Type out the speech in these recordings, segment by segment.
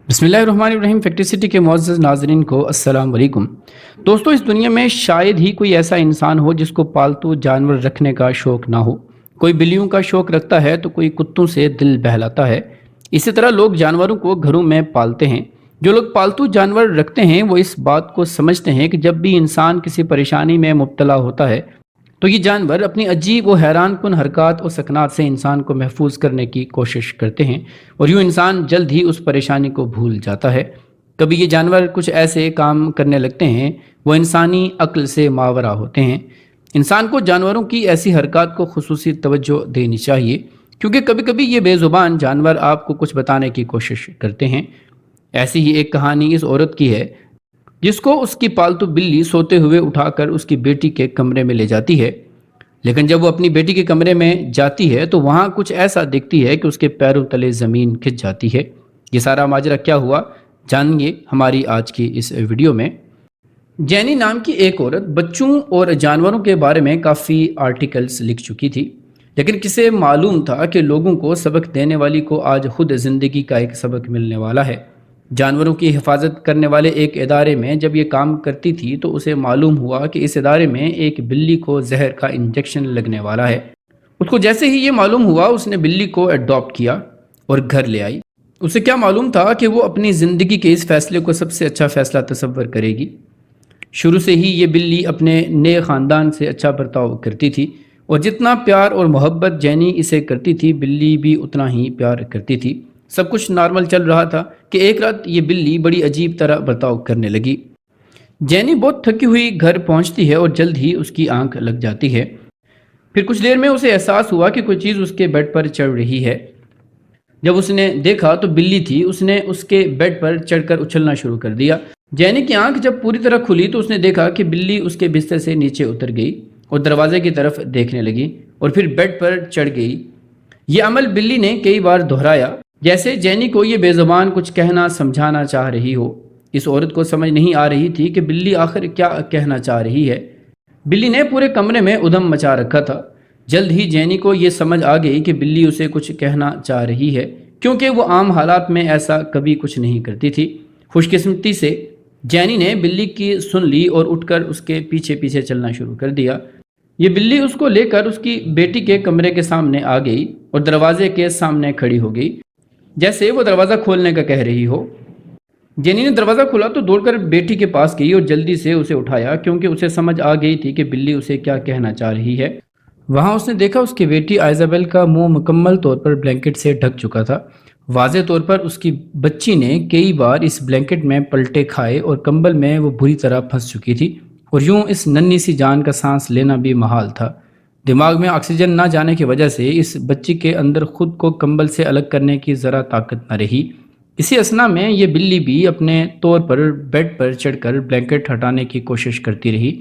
बिस्मिल्लाहिर्रहमानिर्रहीम। फैक्ट्री के मुअज़्ज़ज़ नाज़रीन को अस्सलाम वालेकुम। दोस्तों, इस दुनिया में शायद ही कोई ऐसा इंसान हो जिसको पालतू जानवर रखने का शौक़ ना हो। कोई बिल्लियों का शौक़ रखता है तो कोई कुत्तों से दिल बहलाता है। इसी तरह लोग जानवरों को घरों में पालते हैं। जो लोग पालतू जानवर रखते हैं वो इस बात को समझते हैं कि जब भी इंसान किसी परेशानी में मुब्तला होता है तो ये जानवर अपनी अजीब व हैरान कुन हरकत और सकनात से इंसान को महफूज करने की कोशिश करते हैं और यूँ इंसान जल्द ही उस परेशानी को भूल जाता है। कभी ये जानवर कुछ ऐसे काम करने लगते हैं वो इंसानी अक्ल से मावरा होते हैं। इंसान को जानवरों की ऐसी हरकत को खुसूसी तवज्जो देनी चाहिए, क्योंकि कभी कभी ये बेज़ुबान जानवर आपको कुछ बताने की कोशिश करते हैं। ऐसी ही एक कहानी इस औरत की है जिसको उसकी पालतू बिल्ली सोते हुए उठाकर उसकी बेटी के कमरे में ले जाती है। लेकिन जब वो अपनी बेटी के कमरे में जाती है तो वहाँ कुछ ऐसा दिखती है कि उसके पैरों तले ज़मीन खिंच जाती है। ये सारा माजरा क्या हुआ, जानिए हमारी आज की इस वीडियो में। जैनी नाम की एक औरत बच्चों और जानवरों के बारे में काफ़ी आर्टिकल्स लिख चुकी थी, लेकिन किसे मालूम था कि लोगों को सबक देने वाली को आज खुद ज़िंदगी का एक सबक मिलने वाला है। जानवरों की हिफाजत करने वाले एक इदारे में जब ये काम करती थी तो उसे मालूम हुआ कि इस इदारे में एक बिल्ली को जहर का इंजेक्शन लगने वाला है। उसको जैसे ही ये मालूम हुआ उसने बिल्ली को अडॉप्ट किया और घर ले आई। उसे क्या मालूम था कि वो अपनी ज़िंदगी के इस फैसले को सबसे अच्छा फ़ैसला तसव्वुर करेगी। शुरू से ही ये बिल्ली अपने नए ख़ानदान से अच्छा बर्ताव करती थी और जितना प्यार और मोहब्बत जैनी इसे करती थी बिल्ली भी उतना ही प्यार करती थी। सब कुछ नॉर्मल चल रहा था कि एक रात ये बिल्ली बड़ी अजीब तरह बर्ताव करने लगी। जैनी बहुत थकी हुई घर पहुंचती है और जल्द ही उसकी आंख लग जाती है। फिर कुछ देर में उसे एहसास हुआ कि कोई चीज़ उसके बेड पर चढ़ रही है। जब उसने देखा तो बिल्ली थी। उसने उसके बेड पर चढ़कर उछलना शुरू कर दिया। जैनी की आंख जब पूरी तरह खुली तो उसने देखा कि बिल्ली उसके बिस्तर से नीचे उतर गई और दरवाजे की तरफ देखने लगी और फिर बेड पर चढ़ गई। ये अमल बिल्ली ने कई बार दोहराया, जैसे जैनी को ये बेज़ुबान कुछ कहना समझाना चाह रही हो। इस औरत को समझ नहीं आ रही थी कि बिल्ली आखिर क्या कहना चाह रही है। बिल्ली ने पूरे कमरे में उधम मचा रखा था। जल्द ही जैनी को ये समझ आ गई कि बिल्ली उसे कुछ कहना चाह रही है, क्योंकि वो आम हालात में ऐसा कभी कुछ नहीं करती थी। खुशकिस्मती से जैनी ने बिल्ली की सुन ली और उठकर उसके पीछे पीछे चलना शुरू कर दिया। ये बिल्ली उसको लेकर उसकी बेटी के कमरे के सामने आ गई और दरवाजे के सामने खड़ी हो गई, जैसे वो दरवाज़ा खोलने का कह रही हो। जेनी ने दरवाज़ा खोला तो दौड़कर बेटी के पास गई और जल्दी से उसे उठाया, क्योंकि उसे समझ आ गई थी कि बिल्ली उसे क्या कहना चाह रही है। वहाँ उसने देखा उसकी बेटी आइज़ाबेल का मुंह मुकम्मल तौर पर ब्लैंकेट से ढक चुका था। वाज़े तौर पर उसकी बच्ची ने कई बार इस ब्लैंकेट में पलटे खाए और कंबल में वो बुरी तरह फंस चुकी थी और यूँ इस नन्ही सी जान का सांस लेना भी महाल था। दिमाग में ऑक्सीजन ना जाने की वजह से इस बच्ची के अंदर खुद को कंबल से अलग करने की ज़रा ताकत न रही। इसी असना में ये बिल्ली भी अपने तौर पर बेड पर चढ़कर ब्लैंकेट हटाने की कोशिश करती रही।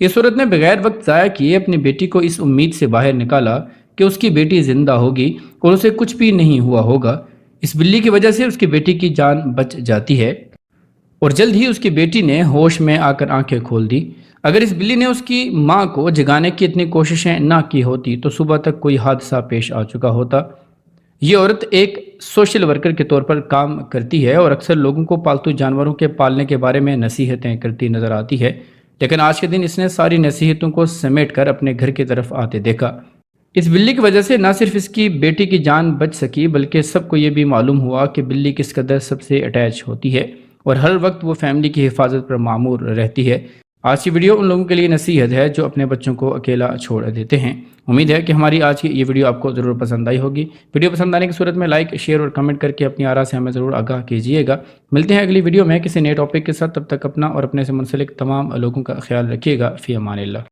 इस औरत ने बगैर वक्त ज़ाया किए अपनी बेटी को इस उम्मीद से बाहर निकाला कि उसकी बेटी ज़िंदा होगी और उसे कुछ भी नहीं हुआ होगा। इस बिल्ली की वजह से उसकी बेटी की जान बच जाती है और जल्द ही उसकी बेटी ने होश में आकर आंखें खोल दी। अगर इस बिल्ली ने उसकी मां को जगाने की इतनी कोशिशें ना की होती तो सुबह तक कोई हादसा पेश आ चुका होता। ये औरत एक सोशल वर्कर के तौर पर काम करती है और अक्सर लोगों को पालतू जानवरों के पालने के बारे में नसीहतें करती नज़र आती है, लेकिन आज के दिन इसने सारी नसीहतों को समेट कर अपने घर की तरफ आते देखा। इस बिल्ली की वजह से न सिर्फ इसकी बेटी की जान बच सकी, बल्कि सबको ये भी मालूम हुआ कि बिल्ली किस कदर सबसे अटैच होती है और हर वक्त वो फैमिली की हिफाजत पर मामूर रहती है। आज की वीडियो उन लोगों के लिए नसीहत है जो अपने बच्चों को अकेला छोड़ देते हैं। उम्मीद है कि हमारी आज की ये वीडियो आपको ज़रूर पसंद आई होगी। वीडियो पसंद आने की सूरत में लाइक, शेयर और कमेंट करके अपनी आरा से हमें ज़रूर आगाह कीजिएगा। मिलते हैं अगली वीडियो में किसी नए टॉपिक के साथ। तब तक अपना और अपने से मुंसलिक तमाम लोगों का ख्याल रखिएगा। फ़ी अमानिल्लाह।